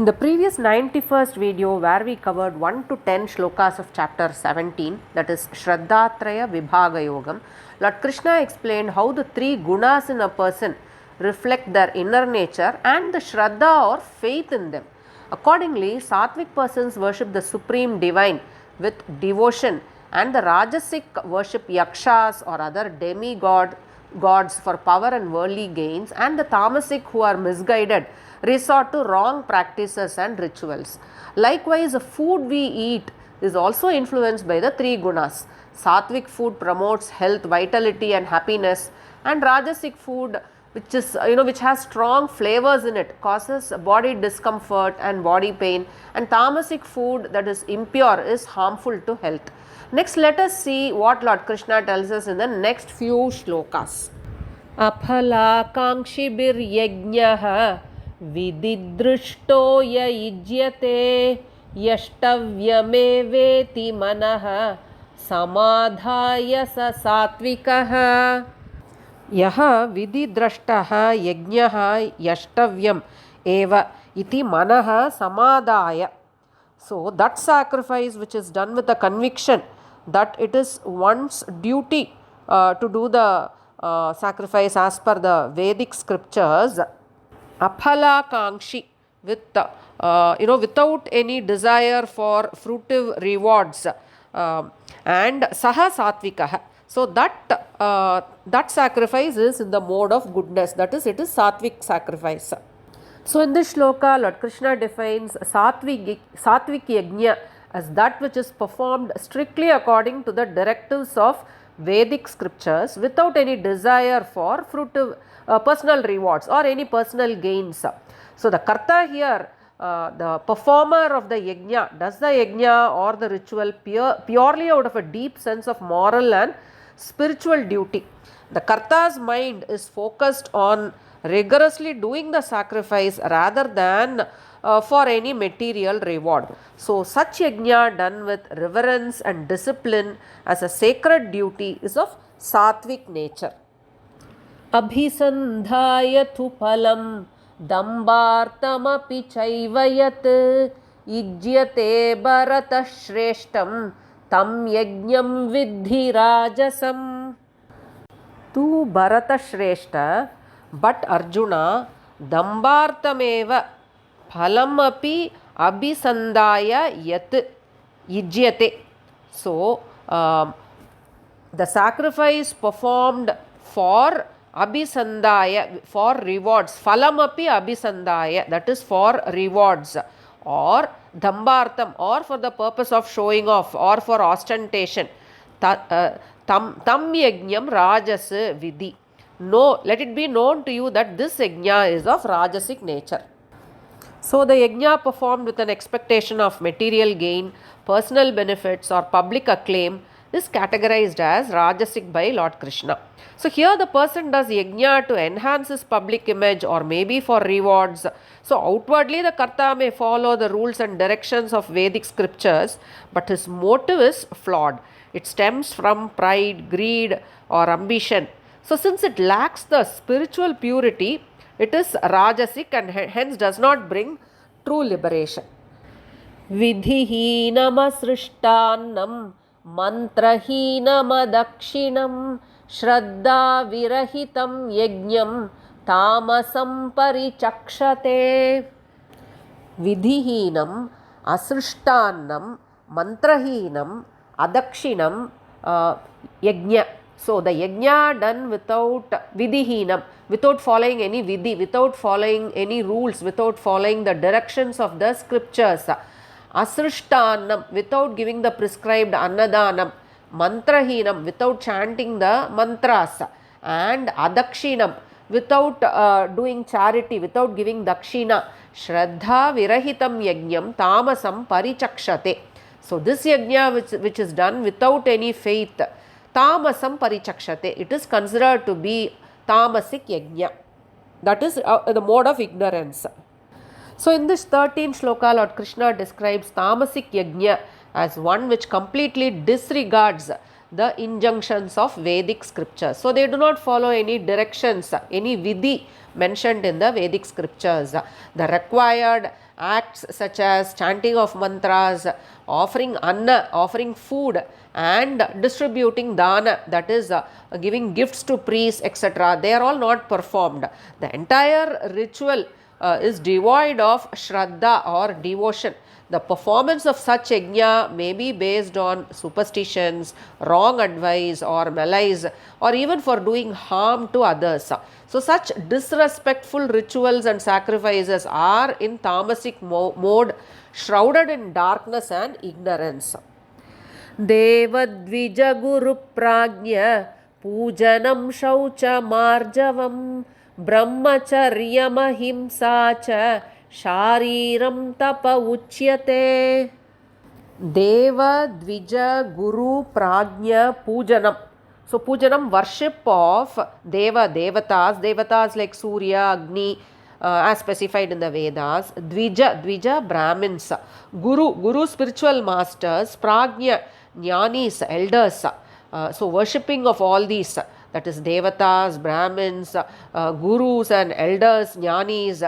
In the previous 91st video where we covered 1 to 10 shlokas of chapter 17, that is Shraddhatraya Vibhaga Yogam, Lord Krishna explained how the three gunas in a person reflect their inner nature and the Shraddha or faith in them. Accordingly, Sattvic persons worship the supreme divine with devotion and the rajasic worship yakshas or other gods for power and worldly gains, and the tamasic, who are misguided, resort to wrong practices and rituals. Likewise, the food we eat is also influenced by the three gunas. Sattvic food promotes health, vitality and happiness, and rajasic food, which has strong flavors in it, causes body discomfort and body pain, and tamasic food, that is impure, is harmful to health. Next, let us see what Lord Krishna tells us in the next few shlokas. Aphala kankshibir yajnaha vididrishto yajyate yashtavyameveti manaha samadhaya sa satvikaha. Yaha vididrashtaha yajnaha yashtavyam eva iti manaha samadhaya. So, that sacrifice which is done with a conviction that it is one's duty to do the sacrifice as per the Vedic scriptures, aphala kankshi, without any desire for fruitive rewards, and saha satvikaha. So, that sacrifice is in the mode of goodness, that is, it is sattvic sacrifice. So, in this shloka, Lord Krishna defines sattvic yajna as that which is performed strictly according to the directives of Vedic scriptures without any desire for fruitive personal rewards or any personal gains. So, the karta here, the performer of the yajna, does the yajna or the ritual purely out of a deep sense of moral and spiritual duty. The karta's mind is focused on rigorously doing the sacrifice rather than for any material reward. So, such yajna done with reverence and discipline as a sacred duty is of sattvic nature. Abhisandhaya tu phalam dambartamapi chaivayat ijyate bharata shreshtam tam yajnam vidhi rajasam. Tu bharata shreshta, but Arjuna, dambartameva phalamapi abhisandhaya yat yijyate. So, the sacrifice performed for abhisandhaya, for rewards, phalamapi abhisandhaya, that is for rewards, or dambartam, or for the purpose of showing off or for ostentation, tam yajnam rajas vidhi. No, let it be known to you that this yajna is of rajasic nature. So, the yajna performed with an expectation of material gain, personal benefits or public acclaim is categorized as rajasic by Lord Krishna. So, here the person does yajna to enhance his public image or maybe for rewards. So, outwardly the karta may follow the rules and directions of Vedic scriptures, but his motive is flawed. It stems from pride, greed or ambition. So, since it lacks the spiritual purity, it is rajasic and hence does not bring true liberation. Vidhihinam asrishtannam mantrahinam adakshinam shraddha virahitam yajnam tamasam parichakshate. Vidhihinam asrishtannam mantrahinam adakshinam yajna. So, the yajna done without vidhihinam, without following any vidhi, without following any rules, without following the directions of the scriptures, asrishtanam, without giving the prescribed annadanam, mantrahinam, without chanting the mantras, and adakshinam, without doing charity, without giving dakshina, shraddha virahitam yajnam tamasam parichakshate. So, this yajna which is done without any faith, tamasam parichakshate, it is considered to be tamasic yajna, that is the mode of ignorance. So, in this 13th shloka, Lord Krishna describes tamasic yajna as one which completely disregards the injunctions of Vedic scriptures. So, they do not follow any directions, any vidhi mentioned in the Vedic scriptures. The required acts such as chanting of mantras, offering anna, offering food, and distributing dana, that is giving gifts to priests, etc., they are all not performed. The entire ritual is devoid of shraddha or devotion. The performance of such yajna may be based on superstitions, wrong advice, or malice, or even for doing harm to others. So, such disrespectful rituals and sacrifices are in tamasic mode, shrouded in darkness and ignorance. Devadvija Pujanam Shaucha Marjavam Brahmacharyamahimsa cha Shariram Tapa Uchyate. Deva Dvija Guru Prajna Pujanam. So Pujanam, worship of Devatas like Surya, Agni, as specified in the Vedas. Dvija Brahmins. Guru spiritual masters. Prajna, Jnanis, elders. So worshipping of all these, that is Devatas, Brahmins, Gurus and elders, Jnanis.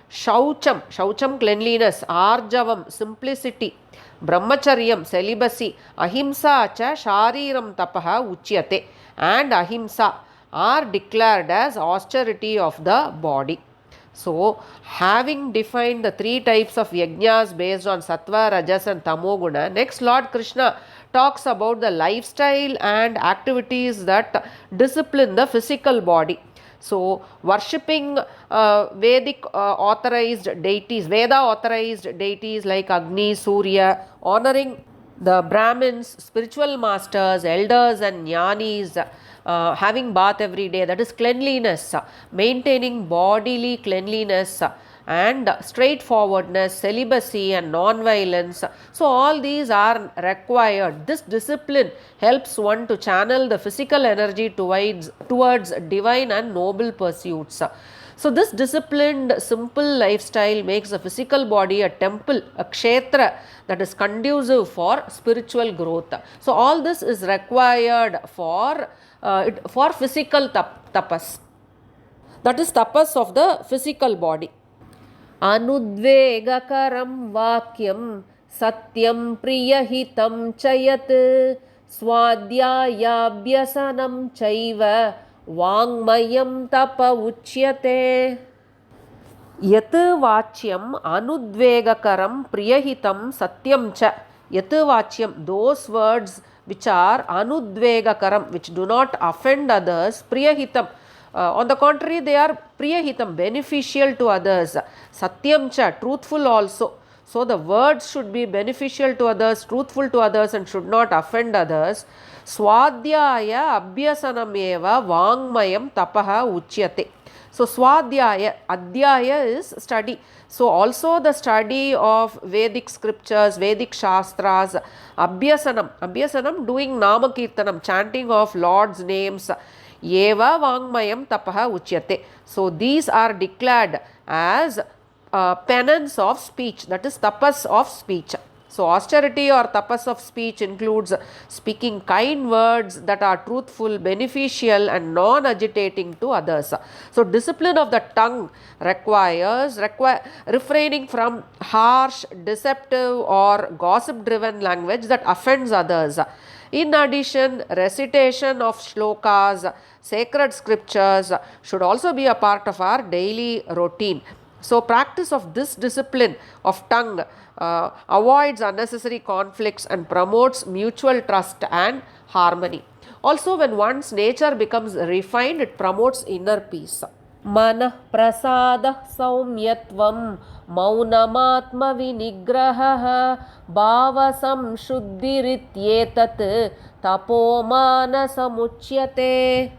Shaucham cleanliness, Arjavam simplicity, Brahmacharyam celibacy, Ahimsa cha Shariram tapaha uchyate, and Ahimsa are declared as austerity of the body. So, having defined the three types of yajnas based on sattva, rajas and tamoguna, next Lord Krishna talks about the lifestyle and activities that discipline the physical body. So, worshipping Vedic authorized deities, Veda authorized deities like Agni, Surya, honoring the Brahmins, spiritual masters, elders and jnanis, having bath every day, that is cleanliness, maintaining bodily cleanliness and straightforwardness, celibacy and non-violence. So all these are required. This discipline helps one to channel the physical energy towards divine and noble pursuits. So this disciplined, simple lifestyle makes the physical body a temple, a kshetra that is conducive for spiritual growth. So all this is required for physical tapas. That is tapas of the physical body. Anudvegakaram vakyam satyam priyahitam chayat swadhyayabhyasanam chaiva vangmayam tapa uchyate. Yat vachyam anudvegakaram priyahitam satyam cha. Yat vachyam, those words which are anudvegakaram, which do not offend others, priyahitam. On the contrary, they are priyahitam, beneficial to others. Satyam cha, truthful also. So the words should be beneficial to others, truthful to others, and should not offend others. Swadhyaya abhyasanam eva vangmayam tapaha uchyate. So swadhyaya, adhyaya is study. So also the study of Vedic scriptures, Vedic shastras, abhyasanam doing namakirtanam, chanting of Lord's names, eva vangmayam tapaha uchyate. So these are declared as penance of speech, that is tapas of speech. So austerity or tapas of speech includes speaking kind words that are truthful, beneficial and non-agitating to others. So discipline of the tongue requires refraining from harsh, deceptive or gossip-driven language that offends others. In addition, recitation of slokas, sacred scriptures should also be a part of our daily routine. So practice of this discipline of tongue avoids unnecessary conflicts and promotes mutual trust and harmony. Also, when one's nature becomes refined, it promotes inner peace. Manah prasada saumyatvam maunamatma vinigraha bhava samshuddhirityetat tapomana samuchyate.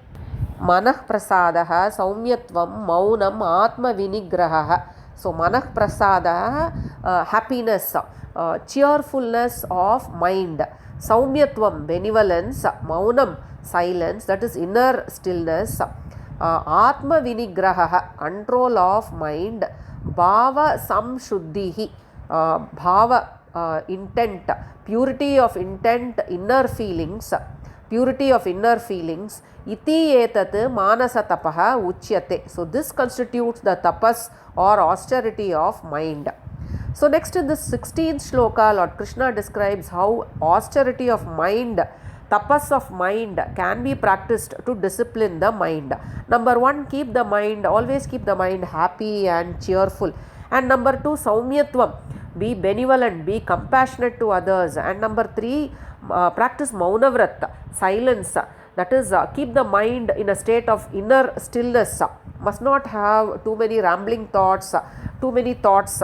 Manah prasadaha saumyatvam maunam atma vinigraha. So manah prasadaha, happiness, cheerfulness of mind. Saumyatvam, benevolence. Maunam, silence, that is inner stillness. Atma vinigraha, control of mind. Bhava samshuddhihi, bhava, intent, purity of intent, inner feelings. Purity of inner feelings. Iti etat manasa tapaha uchyate. So this constitutes the tapas or austerity of mind. So next in this 16th shloka, Lord Krishna describes how austerity of mind, tapas of mind, can be practiced to discipline the mind. Number one, always keep the mind happy and cheerful. And number two, saumyatvam, be benevolent, be compassionate to others. And number three, practice maunavrat, silence. That is, keep the mind in a state of inner stillness. Must not have too many rambling thoughts, too many thoughts.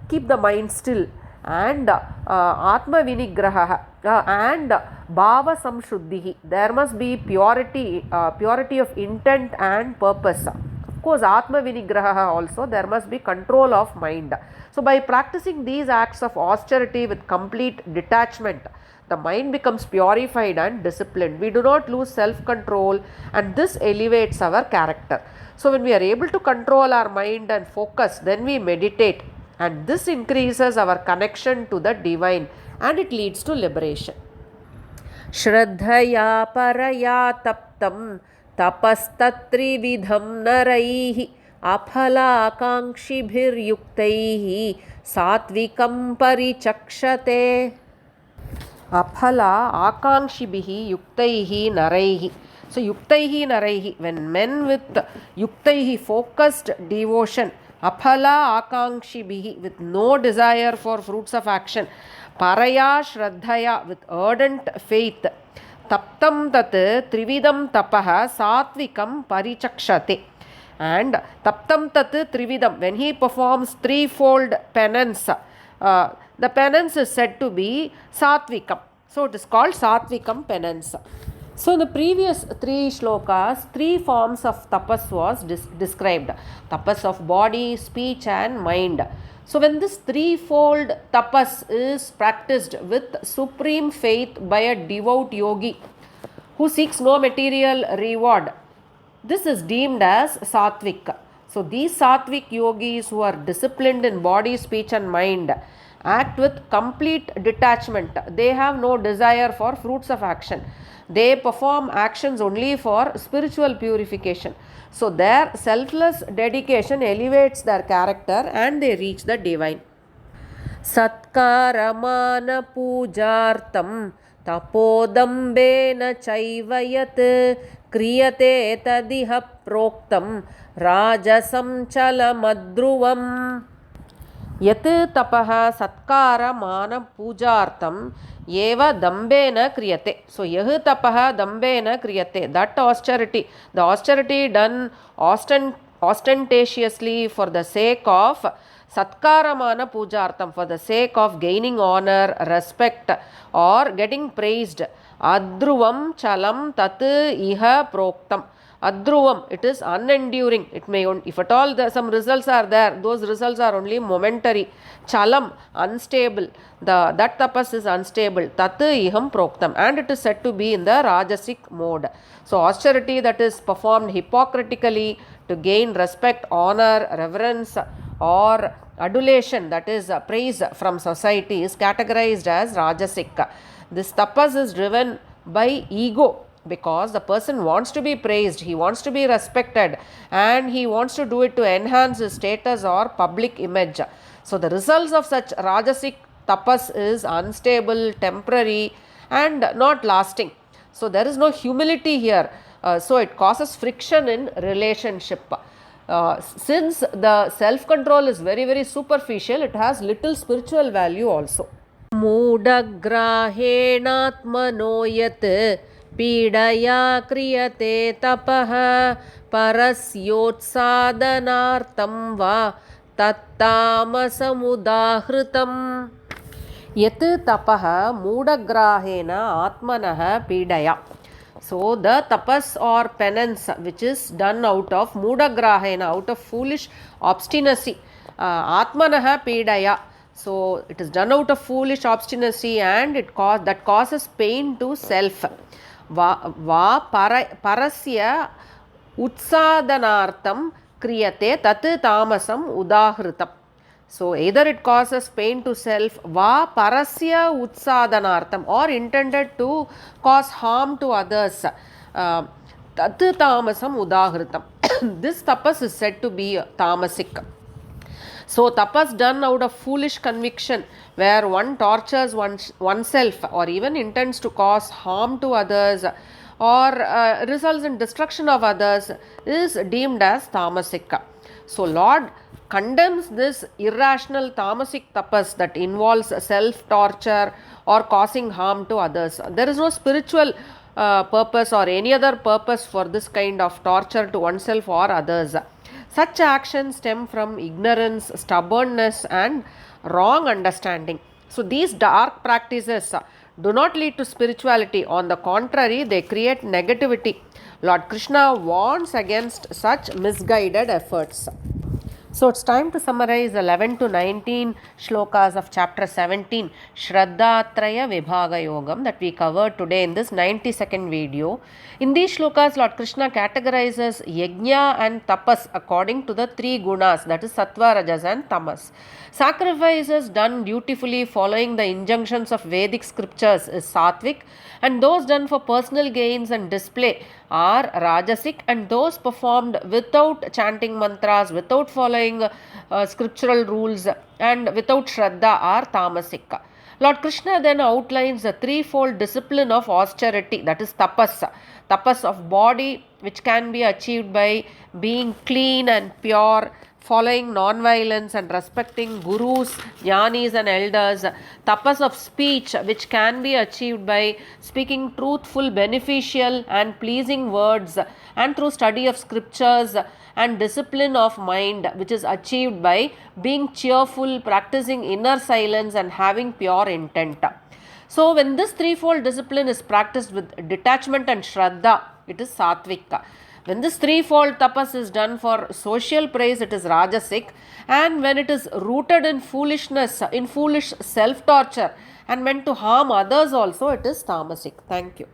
Keep the mind still. And atma vinigraha and bhava samshuddhi. There must be purity of intent and purpose. Of course, atma vinigraha also, there must be control of mind. So by practicing these acts of austerity with complete detachment, the mind becomes purified and disciplined. We do not lose self-control, and this elevates our character. So when we are able to control our mind and focus, then we meditate, and this increases our connection to the divine, and it leads to liberation. Shraddhaya paraya taptam tapastatrividham naraihi aphalakankshibhir yuktaihi sattvikam parichakshate. Aphala akangshibihi yuktaihi naraihi. So yuktaihi naraihi, when men with yuktaihi, focused devotion, aphala akangshibihi, with no desire for fruits of action, paraya shraddhaya, with ardent faith, taptam tat trividam tapaha sattvikam parichakshate. And taptam tat trividam, when he performs threefold penance, the penance is said to be sattvikam. So it is called sattvikam penance. So in the previous three shlokas, three forms of tapas was described. Tapas of body, speech and mind. So when this threefold tapas is practiced with supreme faith by a devout yogi who seeks no material reward, this is deemed as sattvic. So these sattvic yogis who are disciplined in body, speech and mind act with complete detachment. They have no desire for fruits of action. They perform actions only for spiritual purification. So their selfless dedication elevates their character and they reach the divine. Satkaramana pujartam tapodambena chaivayat kriyate tadiha proktam rajasam chalamadruvam. Yat tapaha satkara mana pujartam eva dambena kriyate. So yah tapaha dambena kriyate, that austerity, the austerity done ostentatiously for the sake of satkaramana pujartam, for the sake of gaining honor, respect or getting praised. Adruvam chalam tat iha proktam. Adruvam, it is unenduring. It may, if at all some results are there, those results are only momentary. Chalam, unstable. That tapas is unstable. Tat iham proktam. And it is said to be in the rajasic mode. So austerity that is performed hypocritically to gain respect, honor, reverence or adulation, that is praise from society, is categorized as rajasic. This tapas is driven by ego, because the person wants to be praised, he wants to be respected and he wants to do it to enhance his status or public image. So the results of such rajasic tapas is unstable, temporary and not lasting. So there is no humility here. So it causes friction in relationship. Since the self-control is very, very superficial, it has little spiritual value also. Moodagrahenatmano yat pidaya kriyate tapah parasyotsādanārtam va tattamasamudahritam. Yat tapah moodagrahena atmanah pidaya. So the tapas or penance which is done out of moodagrahena, out of foolish obstinacy, atmanah pidaya. So it is done out of foolish obstinacy and that causes pain to self. Parasya utsadanartam kriyate tat tamasam udahritam. So either it causes pain to self, parasya utsadanartam, or intended to cause harm to others, tat tamasam udahritam. This tapas is said to be tamasic. So, tapas done out of foolish conviction, where one tortures oneself or even intends to cause harm to others or results in destruction of others, is deemed as tamasic. So, Lord condemns this irrational tamasic tapas that involves self torture or causing harm to others. There is no spiritual purpose or any other purpose for this kind of torture to oneself or others. Such actions stem from ignorance, stubbornness, and wrong understanding. So, these dark practices do not lead to spirituality. On the contrary, they create negativity. Lord Krishna warns against such misguided efforts. So, it's time to summarize 11 to 19 shlokas of chapter 17, Shraddhatraya Vibhaga Yogam, that we covered today in this 92nd video. In these shlokas, Lord Krishna categorizes yajna and tapas according to the three gunas, that is sattva, rajas, and tamas. Sacrifices done dutifully following the injunctions of Vedic scriptures is sattvic, and those done for personal gains and display are rajasic, and those performed without chanting mantras, without following scriptural rules, and without shraddha are tamasic. Lord Krishna then outlines the threefold discipline of austerity, that is tapas. Tapas of body, which can be achieved by being clean and pure, following non-violence and respecting gurus, jnanis and elders. Tapas of speech, which can be achieved by speaking truthful, beneficial and pleasing words and through study of scriptures. And discipline of mind, which is achieved by being cheerful, practicing inner silence and having pure intent. So, when this threefold discipline is practiced with detachment and shraddha, it is sattvic. When this threefold tapas is done for social praise, it is rajasic. And when it is rooted in foolishness, in foolish self-torture and meant to harm others also, it is tamasic. Thank you.